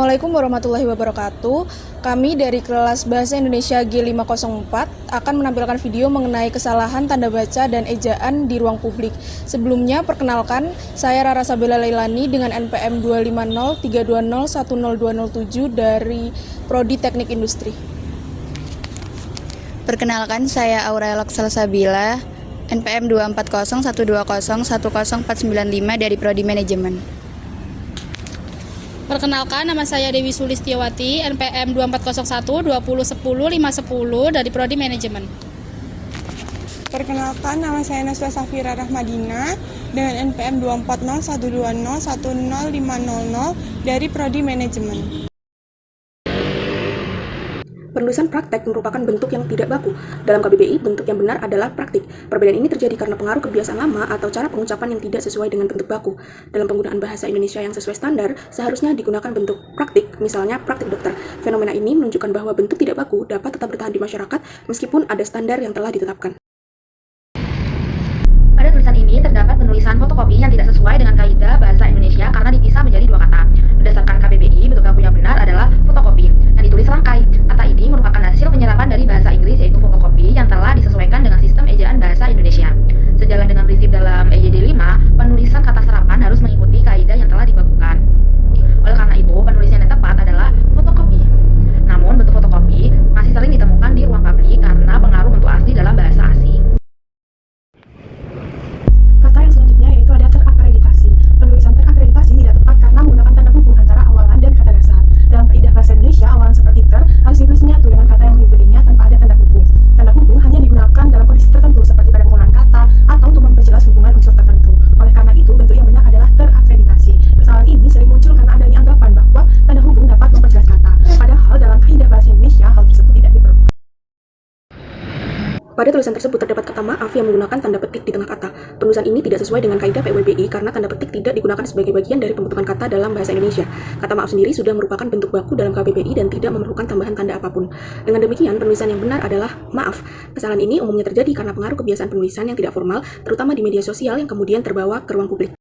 Assalamualaikum warahmatullahi wabarakatuh. Kami dari kelas Bahasa Indonesia G504 akan menampilkan video mengenai kesalahan tanda baca dan ejaan di ruang publik. Sebelumnya, perkenalkan, saya Rara Sabella Leilani dengan NPM 25032010207 dari Prodi Teknik Industri. Perkenalkan, saya Aurel Salsabila, NPM 24012010495 dari Prodi Manajemen. Perkenalkan, nama saya Dewi Sulistiawati, NPM 2401 2010 510 dari Prodi Manajemen. Perkenalkan, nama saya Naswa Safira Rahmadina dengan NPM 24012010500 dari Prodi Manajemen. Penulisan praktek merupakan bentuk yang tidak baku. Dalam KBBI, bentuk yang benar adalah praktik. Perbedaan ini terjadi karena pengaruh kebiasaan lama atau cara pengucapan yang tidak sesuai dengan bentuk baku. Dalam penggunaan bahasa Indonesia yang sesuai standar, seharusnya digunakan bentuk praktik, misalnya praktik dokter. Fenomena ini menunjukkan bahwa bentuk tidak baku dapat tetap bertahan di masyarakat meskipun ada standar yang telah ditetapkan. Pada tulisan ini terdapat penulisan fotokopi yang tidak sesuai dengan kaidah bahasa Indonesia karena dipisah menjadi dua kata. Berdasarkan KBBI, bentuk baku yang benar adalah fotokopi yang ditulis serangkai. Kata ini merupakan hasil penyerapan dari bahasa Inggris yaitu fotokopi yang telah disesuaikan dengan sistem ejaan bahasa Indonesia. Sejalan dengan prinsip dalam EYD 5, penulisan kata serapan harus mengikuti kaidah yang telah dibakukan. Oleh karena itu, penulisan yang tepat adalah fotokopi. Namun, bentuk fotokopi masih sering ditemukan di ruang publik karena pengaruh bentuk asli dalam bahasa asing. Kata yang selanjutnya yaitu ada terakreditasi. Penulisan terakreditasi tidak tepat karena menggunakan tanda hubung antara awalan dan kata dasar. Dalam kaidah bahasa Indonesia, awalan seperti ter harus ditulis menyatu dengan kata yang mengikutinya tanpa ada tanda hubung. Tanda hubung hanya digunakan dalam kondisi tertentu seperti pada penggunaan kata atau untuk memperjelas hubungan unsur tertentu. Oleh karena itu, bentuk yang benar adalah terakreditasi. Kesalahan ini sering muncul karena adanya anggapan bahwa tanda hubung dapat memperjelas kata. Padahal dalam kaidah bahasa Indonesia, hal tersebut tidak diperlukan. Pada tulisan tersebut terdapat kata maaf yang menggunakan tanda petik di tengah kata. Penulisan ini tidak sesuai dengan kaidah PWBI karena tanda petik tidak digunakan sebagai bagian dari pembentukan kata dalam bahasa Indonesia. Kata maaf sendiri sudah merupakan bentuk baku dalam KBBI dan tidak memerlukan tambahan tanda apapun. Dengan demikian, penulisan yang benar adalah maaf. Kesalahan ini umumnya terjadi karena pengaruh kebiasaan penulisan yang tidak formal, terutama di media sosial yang kemudian terbawa ke ruang publik.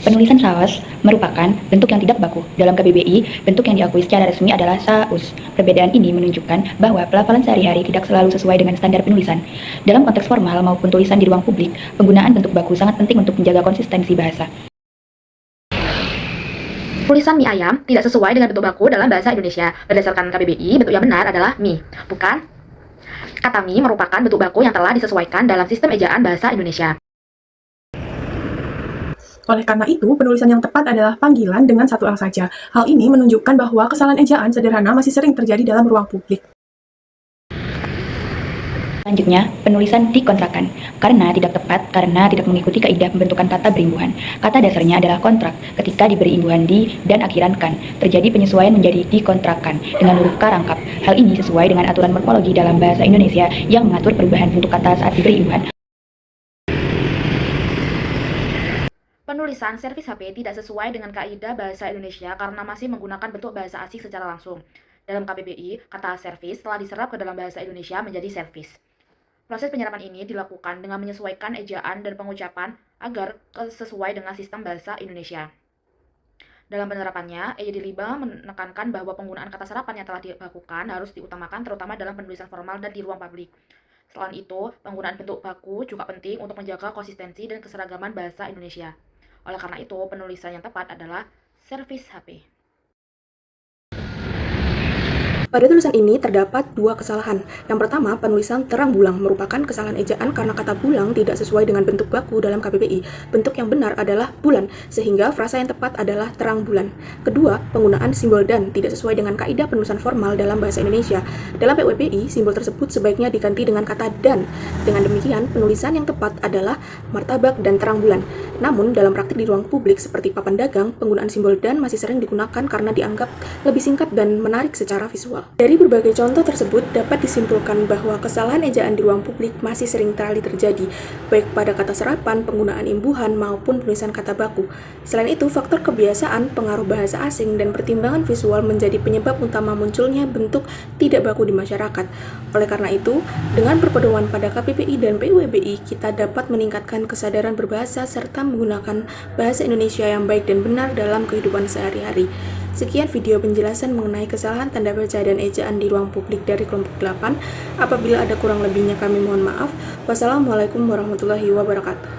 Penulisan saus merupakan bentuk yang tidak baku. Dalam KBBI, bentuk yang diakui secara resmi adalah saus. Perbedaan ini menunjukkan bahwa pelafalan sehari-hari tidak selalu sesuai dengan standar penulisan. Dalam konteks formal maupun tulisan di ruang publik, penggunaan bentuk baku sangat penting untuk menjaga konsistensi bahasa. Tulisan mie ayam tidak sesuai dengan bentuk baku dalam bahasa Indonesia. Berdasarkan KBBI, bentuk yang benar adalah mie, bukan. Kata mie merupakan bentuk baku yang telah disesuaikan dalam sistem ejaan bahasa Indonesia. Oleh karena itu, penulisan yang tepat adalah panggilan dengan satu L saja. Hal ini menunjukkan bahwa kesalahan ejaan sederhana masih sering terjadi dalam ruang publik. Selanjutnya, penulisan dikontrakan. Karena tidak tepat, karena tidak mengikuti kaidah pembentukan kata berimbuhan. Kata dasarnya adalah kontrak. Ketika diberi imbuhan di dan akhiran kan, terjadi penyesuaian menjadi dikontrakan dengan huruf K rangkap. Hal ini sesuai dengan aturan morfologi dalam bahasa Indonesia yang mengatur perubahan bentuk kata saat diberi imbuhan. Penulisan servis HP tidak sesuai dengan kaidah bahasa Indonesia karena masih menggunakan bentuk bahasa asing secara langsung. Dalam KBBI, kata servis telah diserap ke dalam bahasa Indonesia menjadi servis. Proses penyerapan ini dilakukan dengan menyesuaikan ejaan dan pengucapan agar sesuai dengan sistem bahasa Indonesia. Dalam penerapannya, EYD 5 menekankan bahwa penggunaan kata serapan yang telah dibakukan harus diutamakan terutama dalam penulisan formal dan di ruang publik. Selain itu, penggunaan bentuk baku juga penting untuk menjaga konsistensi dan keseragaman bahasa Indonesia. Oleh karena itu, penulisan yang tepat adalah servis HP. Pada tulisan ini terdapat dua kesalahan. Yang pertama, penulisan terang bulang merupakan kesalahan ejaan karena kata bulang tidak sesuai dengan bentuk baku dalam KBBI. Bentuk yang benar adalah bulan, sehingga frasa yang tepat adalah terang bulan. Kedua, penggunaan simbol dan tidak sesuai dengan kaidah penulisan formal dalam bahasa Indonesia. Dalam PWBI, simbol tersebut sebaiknya diganti dengan kata dan. Dengan demikian, penulisan yang tepat adalah martabak dan terang bulan. Namun, dalam praktik di ruang publik seperti papan dagang, penggunaan simbol dan masih sering digunakan karena dianggap lebih singkat dan menarik secara visual. visual. Dari berbagai contoh tersebut dapat disimpulkan bahwa kesalahan ejaan di ruang publik masih sering kali terjadi, baik pada kata serapan, penggunaan imbuhan, maupun penulisan kata baku. Selain itu, faktor kebiasaan, pengaruh bahasa asing, dan pertimbangan visual menjadi penyebab utama munculnya bentuk tidak baku di masyarakat. Oleh karena itu, dengan berpedoman pada KPPI dan PUEBI, kita dapat meningkatkan kesadaran berbahasa serta menggunakan bahasa Indonesia yang baik dan benar dalam kehidupan sehari-hari. Sekian video penjelasan mengenai kesalahan tanda baca dan ejaan di ruang publik dari kelompok 8. Apabila ada kurang lebihnya kami mohon maaf. Wassalamualaikum warahmatullahi wabarakatuh.